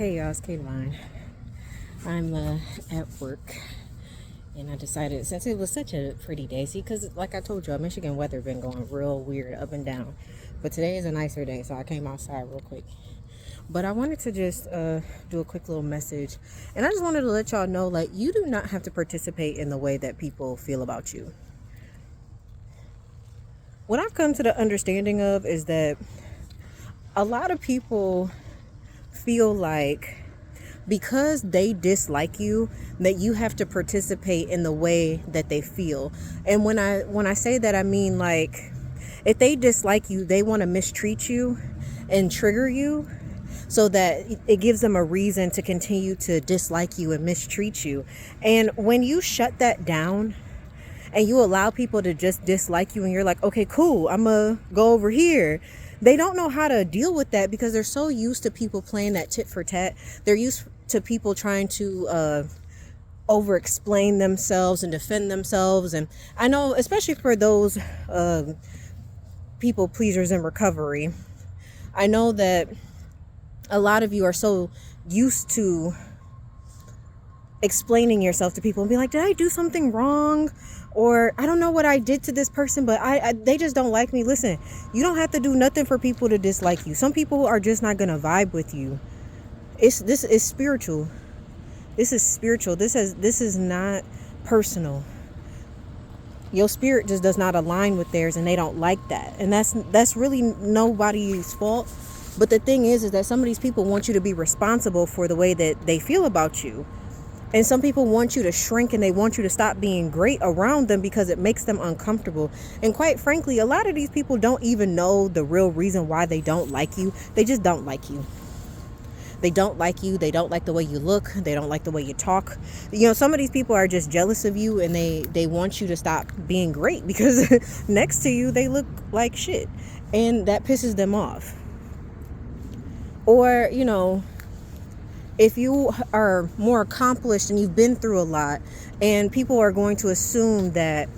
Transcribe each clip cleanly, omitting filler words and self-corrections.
Hey y'all, it's Kayline. I'm at work, and I decided, since it was such a pretty day, see, because like I told y'all, Michigan weather been going real weird up and down, but today is a nicer day, so I came outside real quick. But I wanted to just do a quick little message, and I just wanted to let y'all know, like, you do not have to participate in the way that people feel about you. What I've come to the understanding of is that a lot of people feel like because they dislike you, that you have to participate in the way that they feel. And when I say that, I mean, like, if they dislike you, they want to mistreat you and trigger you so that it gives them a reason to continue to dislike you and mistreat you. And when you shut that down and you allow people to just dislike you, and you're like, okay, cool, I'm gonna go over here, they don't know how to deal with that because they're so used to people playing that tit for tat. They're used to people trying to over explain themselves and defend themselves. And I know, especially for those people pleasers in recovery, I know that a lot of you are so used to explaining yourself to people and be like, did I do something wrong? Or I don't know what I did to this person, but they just don't like me. Listen, you don't have to do nothing for people to dislike you. Some people are just not gonna vibe with you. This is spiritual. This is spiritual. This is not personal. Your spirit just does not align with theirs, and they don't like that. And that's really nobody's fault. But the thing is that some of these people want you to be responsible for the way that they feel about you. And some people want you to shrink, and they want you to stop being great around them because it makes them uncomfortable. And quite frankly, a lot of these people don't even know the real reason why they don't like you. They just don't like you. They don't like you. They don't like the way you look. They don't like the way you talk. You know, some of these people are just jealous of you, and they want you to stop being great because next to you, they look like shit. And that pisses them off. Or, you know, if you are more accomplished and you've been through a lot, and people are going to assume that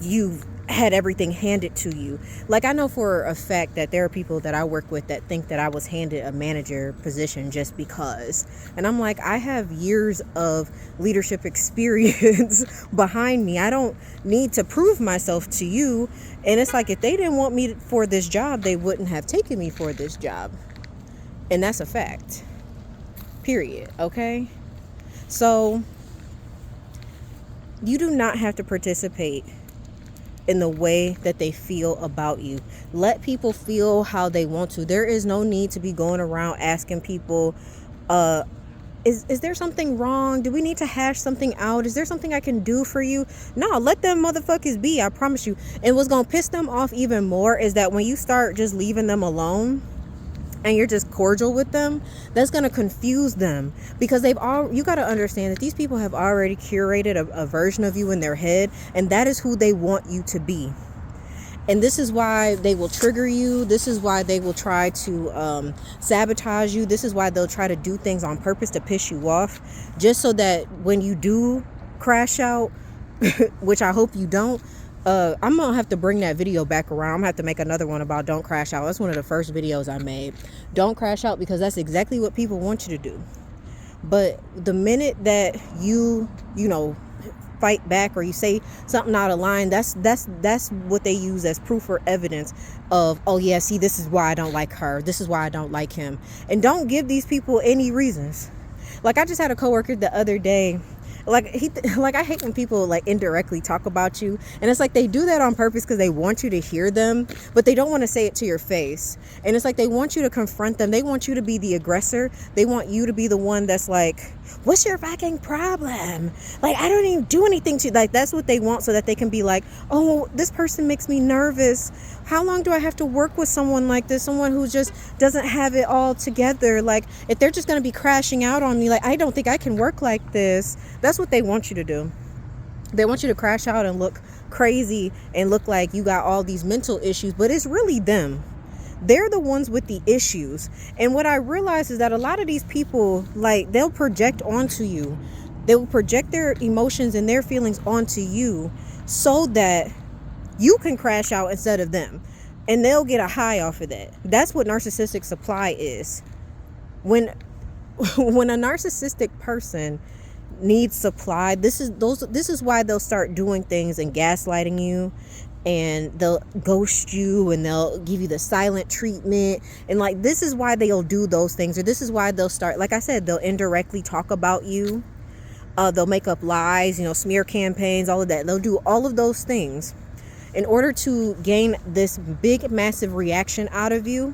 you've had everything handed to you. Like, I know for a fact that there are people that I work with that think that I was handed a manager position just because. And I'm like, I have years of leadership experience behind me. I don't need to prove myself to you. And it's like, if they didn't want me for this job, they wouldn't have taken me for this job. And that's a fact. Period. Okay? So you do not have to participate in the way that they feel about you. Let people feel how they want to. There is no need to be going around asking people, is there something wrong? Do we need to hash something out? Is there something I can do for you? No, let them motherfuckers be. I promise you. And what's going to piss them off even more is that when you start just leaving them alone, and you're just cordial with them, that's going to confuse them because you got to understand that these people have already curated a version of you in their head, and that is who they want you to be. And this is why they will trigger you. This is why they will try to sabotage you. This is why they'll try to do things on purpose to piss you off, just so that when you do crash out, which I hope you don't, I'm gonna have to bring that video back around. I'm gonna have to make another one about don't crash out. That's one of the first videos I made. Don't crash out, because that's exactly what people want you to do. But the minute that you know, fight back or you say something out of line, that's what they use as proof or evidence of, oh yeah, see, this is why I don't like her. This is why I don't like him. And don't give these people any reasons. Like, I just had a coworker the other day. Like, I hate when people like indirectly talk about you, and it's like they do that on purpose because they want you to hear them, but they don't want to say it to your face. And it's like they want you to confront them. They want you to be the aggressor. They want you to be the one that's like, what's your fucking problem? Like, I don't even do anything to you. Like, that's what they want, so that they can be like, oh, this person makes me nervous. How long do I have to work with someone like this? Someone who just doesn't have it all together. Like, if they're just going to be crashing out on me, like, I don't think I can work like this. That's what they want you to do. They want you to crash out and look crazy and look like you got all these mental issues, but it's really them. They're the ones with the issues. And what I realize is that a lot of these people, like, they'll project onto you. They will project their emotions and their feelings onto you so that you can crash out instead of them. And they'll get a high off of that. That's what narcissistic supply is. When when a narcissistic person needs supply, this is why they'll start doing things and gaslighting you, and they'll ghost you, and they'll give you the silent treatment, and like this is why they'll do those things, or this is why they'll start, like I said, they'll indirectly talk about you. They'll make up lies, smear campaigns, all of that. They'll do all of those things in order to gain this big, massive reaction out of you,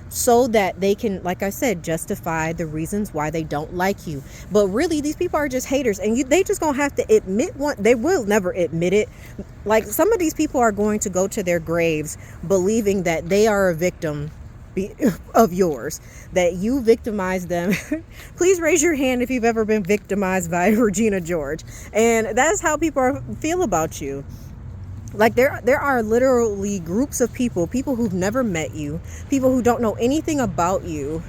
so that they can, like I said, justify the reasons why they don't like you. But really, these people are just haters, and they just gonna have to admit they will never admit it. Like, some of these people are going to go to their graves believing that they are a victim of yours, that you victimized them. Please raise your hand if you've ever been victimized by Regina George. And that's how people feel about you. Like, there are literally groups of people who've never met you, people who don't know anything about you,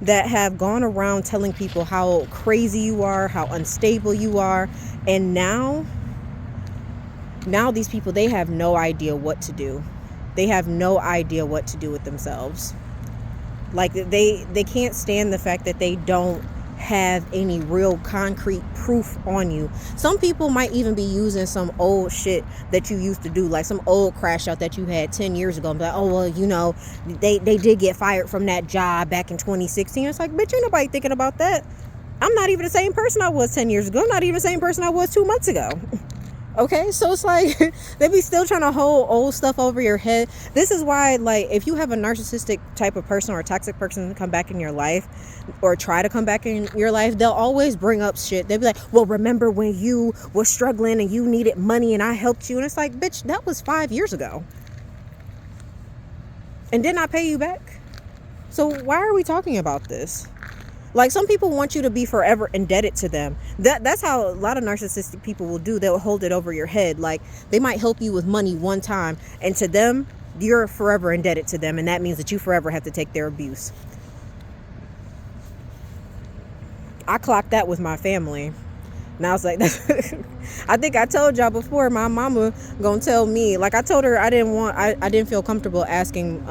that have gone around telling people how crazy you are, how unstable you are. And now these people, they have no idea what to do. They have no idea what to do with themselves. Like, they can't stand the fact that they don't have any real concrete proof on you. Some people might even be using some old shit that you used to do, like some old crash out that you had 10 years ago, and be like, oh, well, they did get fired from that job back in 2016. It's like, bitch, ain't nobody thinking about that. I'm not even the same person I was 10 years ago. I'm not even the same person I was 2 months ago. Okay, so it's like they be still trying to hold old stuff over your head. This is why, like, if you have a narcissistic type of person or a toxic person come back in your life, or try to come back in your life, they'll always bring up shit. They'll be like, well, remember when you were struggling and you needed money and I helped you? And it's like, bitch, that was 5 years ago. And didn't I pay you back? So why are we talking about this? Like, some people want you to be forever indebted to them. That's how a lot of narcissistic people will do. They'll hold it over your head. Like, they might help you with money one time, and to them, you're forever indebted to them, and that means that you forever have to take their abuse. I clocked that with my family. And I was like, I think I told y'all before, my mama gonna tell me, like, I told her I didn't feel comfortable asking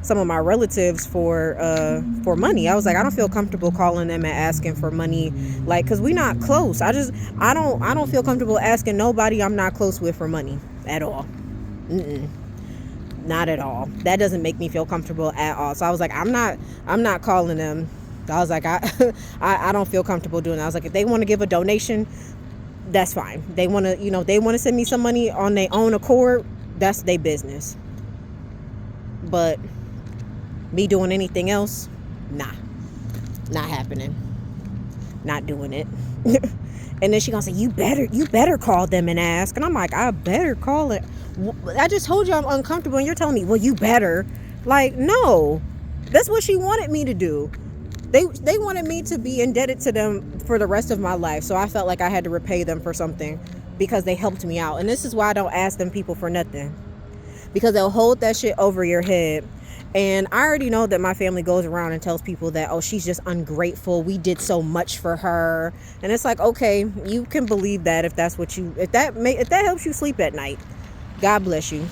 some of my relatives for money. I was like, I don't feel comfortable calling them and asking for money, like, because we not close. I don't feel comfortable asking nobody I'm not close with for money at all. Not at all. That doesn't make me feel comfortable at all. So I was like, I'm not calling them. I was like, I don't feel comfortable doing that. I was like, if they want to give a donation, that's fine. They want to send me some money on their own accord, that's their business. But me doing anything else, nah, not happening. Not doing it. And then she gonna say, you better call them and ask. And I'm like, I better call it. I just told you I'm uncomfortable, and you're telling me, well, you better. Like, no, that's what she wanted me to do. They wanted me to be indebted to them for the rest of my life. So I felt like I had to repay them for something because they helped me out. And this is why I don't ask them people for nothing, because they'll hold that shit over your head. And I already know that my family goes around and tells people that, oh, she's just ungrateful. We did so much for her. And it's like, okay, you can believe that if that helps you sleep at night. God bless you.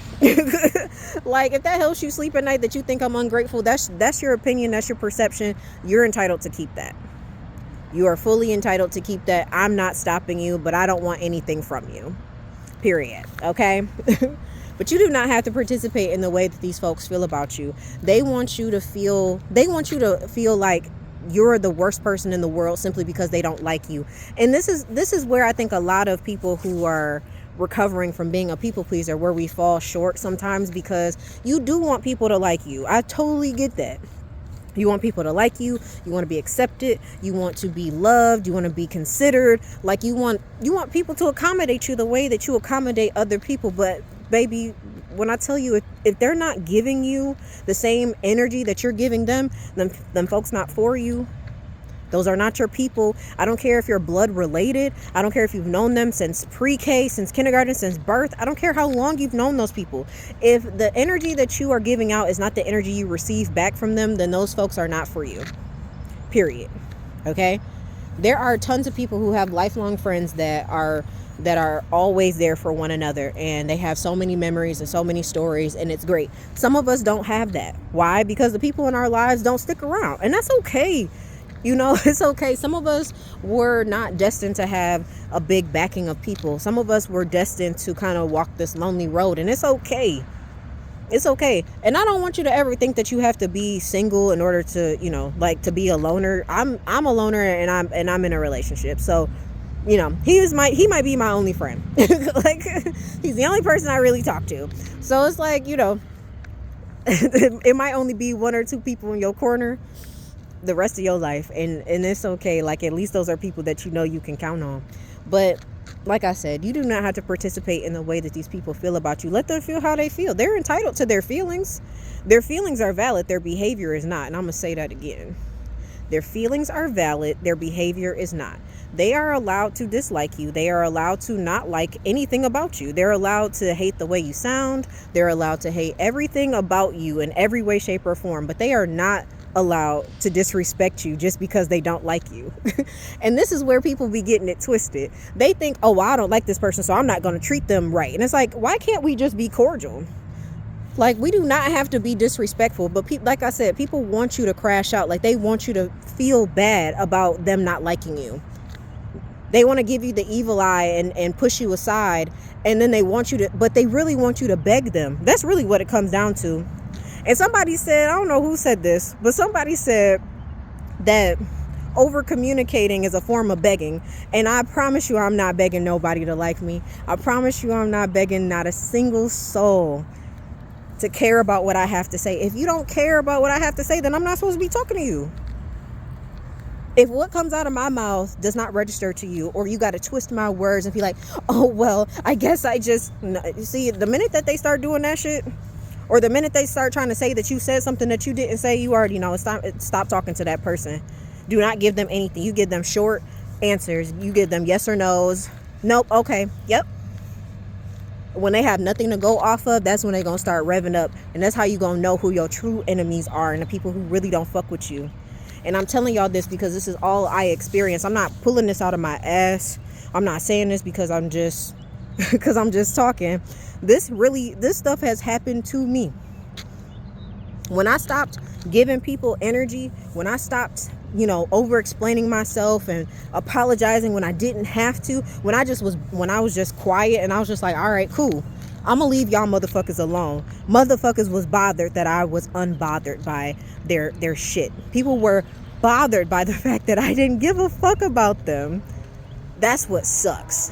Like, if that helps you sleep at night, that you think I'm ungrateful, that's your opinion, that's your perception. You're entitled to keep that. You are fully entitled to keep that. I'm not stopping you, but I don't want anything from you. Period. Okay? But you do not have to participate in the way that these folks feel about you. They want you to feel like you're the worst person in the world simply because they don't like you. And this is where I think a lot of people who are recovering from being a people pleaser, where we fall short sometimes, because you do want people to like you. I totally get that. You want people to like you. You want to be accepted. You want to be loved. You want to be considered. Like, you want people to accommodate you the way that you accommodate other people. But baby, when I tell you, if they're not giving you the same energy that you're giving them, then folks not for you. Those are not your people. I don't care if you're blood related. I don't care if you've known them since pre-K, since kindergarten, since birth. I don't care how long you've known those people. If the energy that you are giving out is not the energy you receive back from them, then those folks are not for you. Period. Okay? There are tons of people who have lifelong friends that are always there for one another, and they have so many memories and so many stories, and it's great. Some of us don't have that. Why? Because the people in our lives don't stick around, and that's okay. You know, it's okay. Some of us were not destined to have a big backing of people. Some of us were destined to kind of walk this lonely road, and it's okay. It's okay. And I don't want you to ever think that you have to be single in order to, like, to be a loner. I'm a loner, and I'm in a relationship. So, he might be my only friend. Like, he's the only person I really talk to. So it's like, it might only be one or two people in your corner the rest of your life, and it's okay. Like, at least those are people that you can count on. But like I said, you do not have to participate in the way that these people feel about you. Let them feel how they feel. They're entitled to their feelings. Their feelings are valid. Their behavior is not. And I'm gonna say that again. Their feelings are valid. Their behavior is not. They are allowed to dislike you. They are allowed to not like anything about you. They're allowed to hate the way you sound. They're allowed to hate everything about you in every way, shape, or form. But they are not allowed to disrespect you just because they don't like you. And this is where people be getting it twisted. They think, oh, well, I don't like this person, so I'm not going to treat them right. And it's like, why can't we just be cordial? Like, we do not have to be disrespectful. But like I said, people want you to crash out. Like, they want you to feel bad about them not liking you. They want to give you the evil eye and push you aside. And then they really want you to beg them. That's really what it comes down to. And somebody said, I don't know who said this, but somebody said that over communicating is a form of begging. And I promise you, I'm not begging nobody to like me. I promise you, I'm not begging not a single soul to care about what I have to say. If you don't care about what I have to say, then I'm not supposed to be talking to you. If what comes out of my mouth does not register to you, or you got to twist my words and be like, oh, well, I guess I just... See, the minute that they start doing that shit, or the minute they start trying to say that you said something that you didn't say, you already know. Stop talking to that person. Do not give them anything. You give them short answers. You give them yes or no's. Nope. Okay. Yep. When they have nothing to go off of, that's when they're going to start revving up. And that's how you're going to know who your true enemies are and the people who really don't fuck with you. And I'm telling y'all this because this is all I experience. I'm not pulling this out of my ass. I'm not saying this because I'm just talking. This stuff has happened to me. When I stopped giving people energy, when I stopped, over explaining myself and apologizing when I didn't have to, when I was just quiet and I was just like, all right, cool. I'm gonna leave y'all motherfuckers alone. Motherfuckers was bothered that I was unbothered by their shit. People were bothered by the fact that I didn't give a fuck about them. That's what sucks.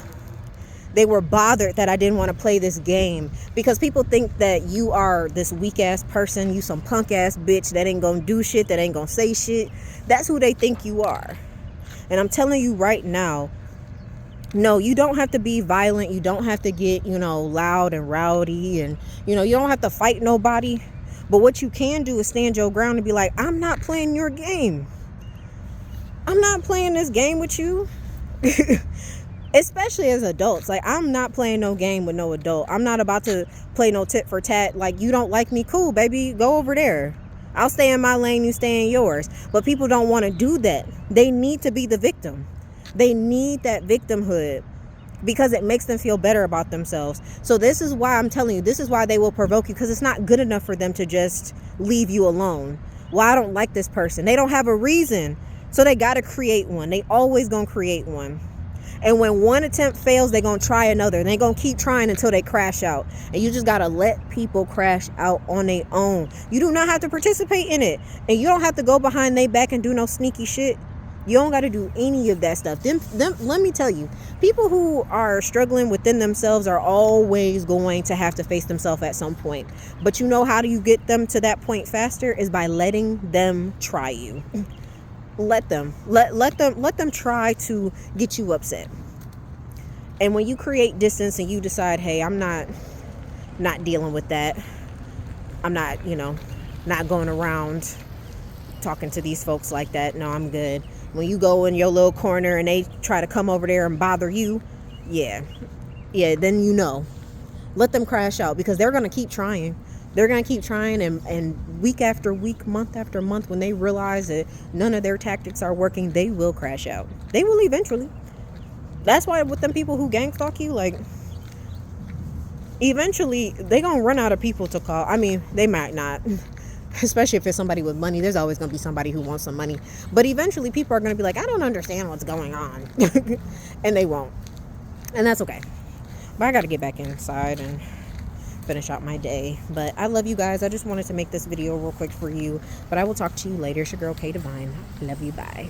They were bothered that I didn't want to play this game, because people think that you are this weak ass person, you some punk ass bitch that ain't gonna do shit, that ain't gonna say shit. That's who they think you are. And I'm telling you right now, no, you don't have to be violent. You don't have to get, loud and rowdy, and, you don't have to fight nobody. But what you can do is stand your ground and be like, I'm not playing your game. I'm not playing this game with you. Especially as adults. Like, I'm not playing no game with no adult. I'm not about to play no tit for tat. Like, you don't like me, cool, baby, go over there. I'll stay in my lane, you stay in yours. But people don't want to do that. They need to be the victim. They need that victimhood because it makes them feel better about themselves. So this is why I'm telling you, this is why they will provoke you, because it's not good enough for them to just leave you alone. Well, I don't like this person. They don't have a reason. So they got to create one. They always going to create one. And when one attempt fails, they're going to try another. And they're going to keep trying until they crash out. And you just got to let people crash out on their own. You do not have to participate in it. And you don't have to go behind their back and do no sneaky shit. You don't got to do any of that stuff. Let me tell you, people who are struggling within themselves are always going to have to face themselves at some point. But you know how do you get them to that point faster? Is by letting them try you. Let them try to get you upset. And when you create distance and you decide, hey, I'm not dealing with that. I'm not, not going around talking to these folks like that. No, I'm good. When you go in your little corner and they try to come over there and bother you, yeah, then let them crash out, because they're going to keep trying. They're going to keep trying, and week after week, month after month, when they realize that none of their tactics are working, they will crash out. They will eventually. That's why with them people who gang stalk you, like, eventually they going to run out of people to call. I mean, they might not. Especially if it's somebody with money, there's always going to be somebody who wants some money. But eventually people are going to be like, I don't understand what's going on. And they won't. And that's okay. But I got to get back inside and finish out my day. But I love you guys. I just wanted to make this video real quick for you. But I will talk to you later. It's your girl, K Divine. Love you. Bye.